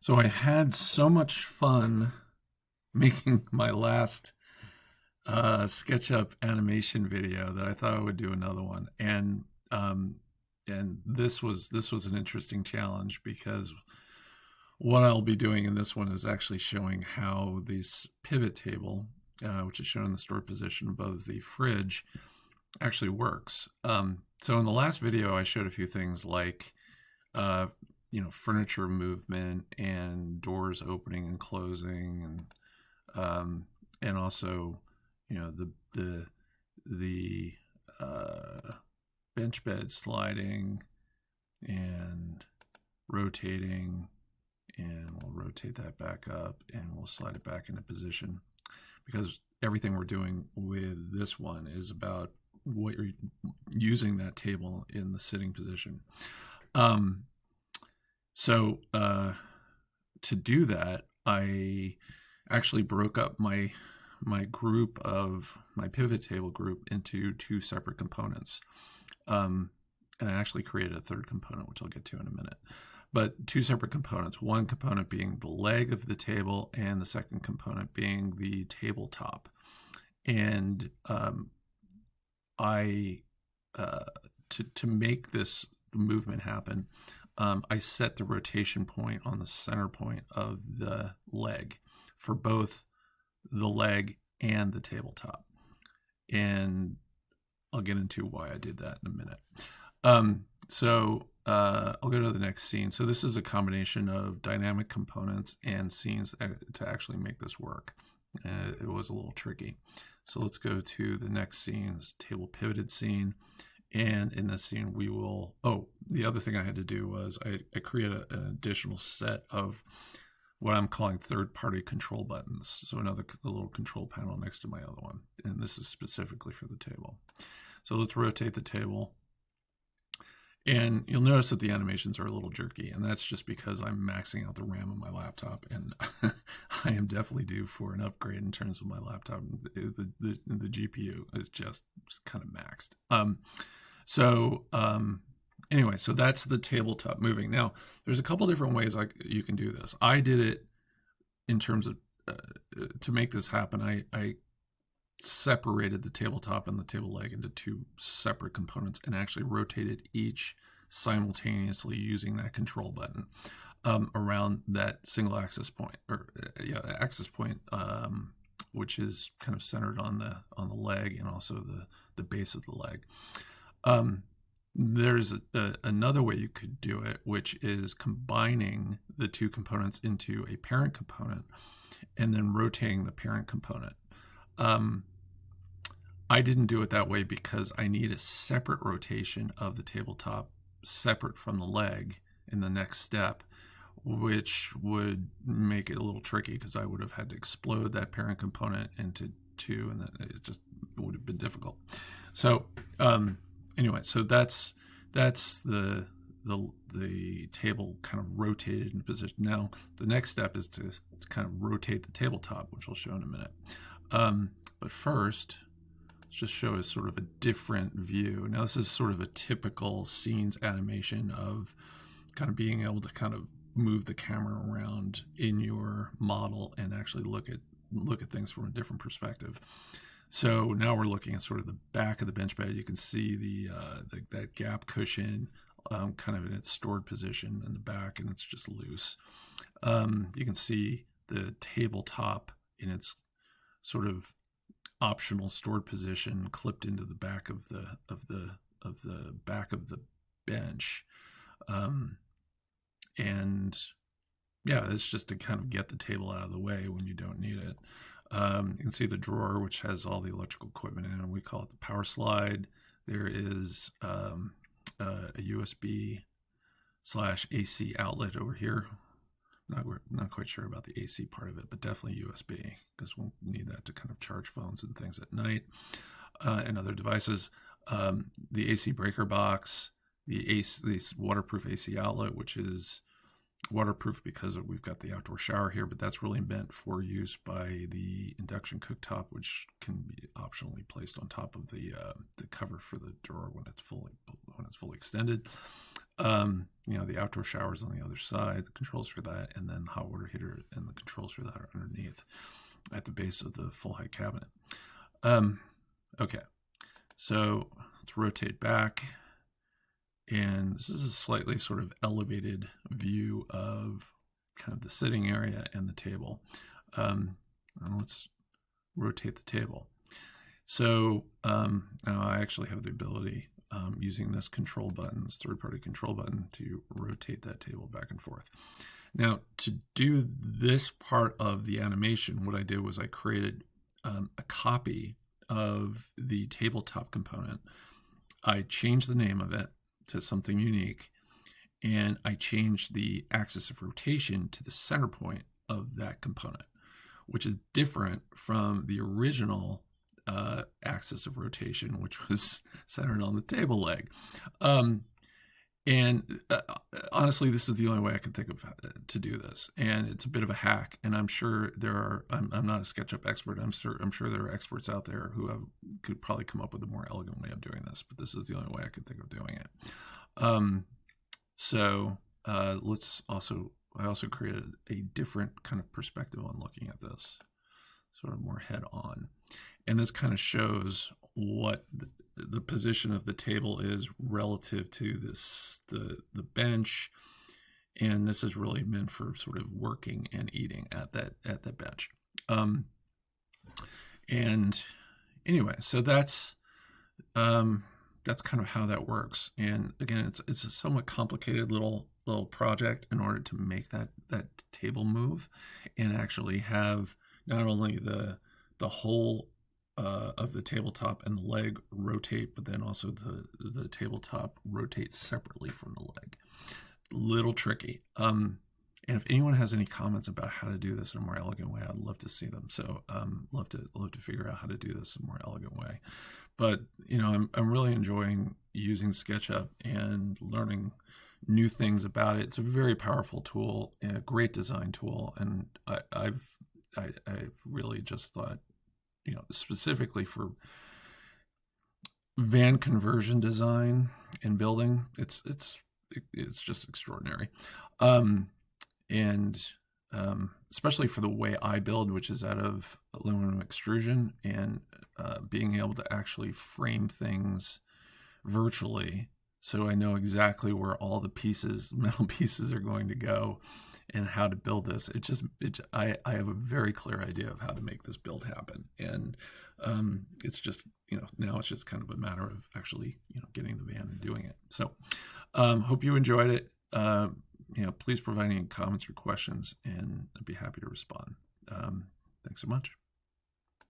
So I had so much fun making my last SketchUp animation video that I thought I would do another one. And this was an interesting challenge because what I'll be doing in this one is actually showing how this pivot table, which is shown in the stored position above the fridge, actually works. So in the last video, I showed a few things like uh, furniture movement and doors opening and closing, and also, the bench bed sliding and rotating, and we'll rotate that back up and we'll slide it back into position because everything we're doing with this one is about what you're using that table in the sitting position. So to do that, I actually broke up my pivot table group into two separate components. And I actually created a third component, which I'll get to in a minute. But two separate components, one component being the leg of the table and the second component being the tabletop. And to make this movement happen, I set the rotation point on the center point of the leg for both the leg and the tabletop. And I'll get into why I did that in a minute. I'll go to the next scene. So this is a combination of dynamic components and scenes to actually make this work. It was a little tricky. So let's go to the next scene, this table pivoted scene. And in this scene, the other thing I had to do was I created an additional set of what I'm calling third-party control buttons. So a little control panel next to my other one. And this is specifically for the table. So let's rotate the table. And you'll notice that the animations are a little jerky, and that's just because I'm maxing out the RAM on my laptop, and I am definitely due for an upgrade in terms of my laptop. The GPU is just kind of maxed. Anyway, so that's the tabletop moving. Now, there's a couple different ways you can do this. I did it in terms of, to make this happen, I separated the tabletop and the table leg into two separate components and actually rotated each simultaneously using that control button around that single axis point, which is kind of centered on the leg and also the base of the leg. There's another way you could do it, which is combining the two components into a parent component and then rotating the parent component. I didn't do it that way because I need a separate rotation of the tabletop separate from the leg in the next step, which would make it a little tricky because I would have had to explode that parent component into two, and it just would have been difficult. So anyway, so that's the table kind of rotated in position. Now the next step is to kind of rotate the tabletop, which I'll show in a minute. But first, let's just show a sort of a different view. Now this is sort of a typical scenes animation of kind of being able to kind of move the camera around in your model and actually look at things from a different perspective. So now we're looking at sort of the back of the bench bed. You can see that gap cushion kind of in its stored position in the back, and it's just loose. You can see the tabletop in its sort of optional stored position clipped into the back of the back of the bench. And yeah, it's just to kind of get the table out of the way when you don't need it. You can see the drawer, which has all the electrical equipment in it. We call it the power slide. There is a USB/AC outlet over here. Not quite sure about the AC part of it, but definitely USB, because we'll need that to kind of charge phones and things at night and other devices. The AC breaker box, the waterproof AC outlet, which is waterproof because we've got the outdoor shower here, but that's really meant for use by the induction cooktop, which can be optionally placed on top of the cover for the drawer when it's fully extended. The outdoor showers on the other side, the controls for that, and then the hot water heater and the controls for that are underneath at the base of the full height cabinet. Okay, so let's rotate back. And this is a slightly sort of elevated view of kind of the sitting area and the table. And let's rotate the table. So now I actually have the ability, using this control button, this third-party control button, to rotate that table back and forth. Now, to do this part of the animation, what I did was I created a copy of the tabletop component. I changed the name of it to something unique, and I changed the axis of rotation to the center point of that component, which is different from the original axis of rotation, which was centered on the table leg. Honestly, this is the only way I could think of to do this, and it's a bit of a hack. And I'm sure there are. I'm not a SketchUp expert. I'm sure there are experts out there who could probably come up with a more elegant way of doing this. But this is the only way I could think of doing it. I also created a different kind of perspective on looking at this, sort of more head on, and this kind of shows what the position of the table is relative to the bench, and this is really meant for sort of working and eating at that bench. And anyway, so that's kind of how that works. And again, it's a somewhat complicated little project in order to make that table move and actually have not only the whole of the tabletop and the leg rotate, but then also the tabletop rotates separately from the leg. Little tricky. And if anyone has any comments about how to do this in a more elegant way, I'd love to see them. So love to figure out how to do this in a more elegant way. But I'm really enjoying using SketchUp and learning new things about it. It's a very powerful tool and a great design tool, and I've really just thought, specifically for van conversion design and building, it's just extraordinary. Especially for the way I build, which is out of aluminum extrusion, and being able to actually frame things virtually, so I know exactly where all the metal pieces are going to go and how to build this. I have a very clear idea of how to make this build happen. And it's just, now it's just kind of a matter of actually, getting the van and doing it. So hope you enjoyed it. Please provide any comments or questions, and I'd be happy to respond. Thanks so much.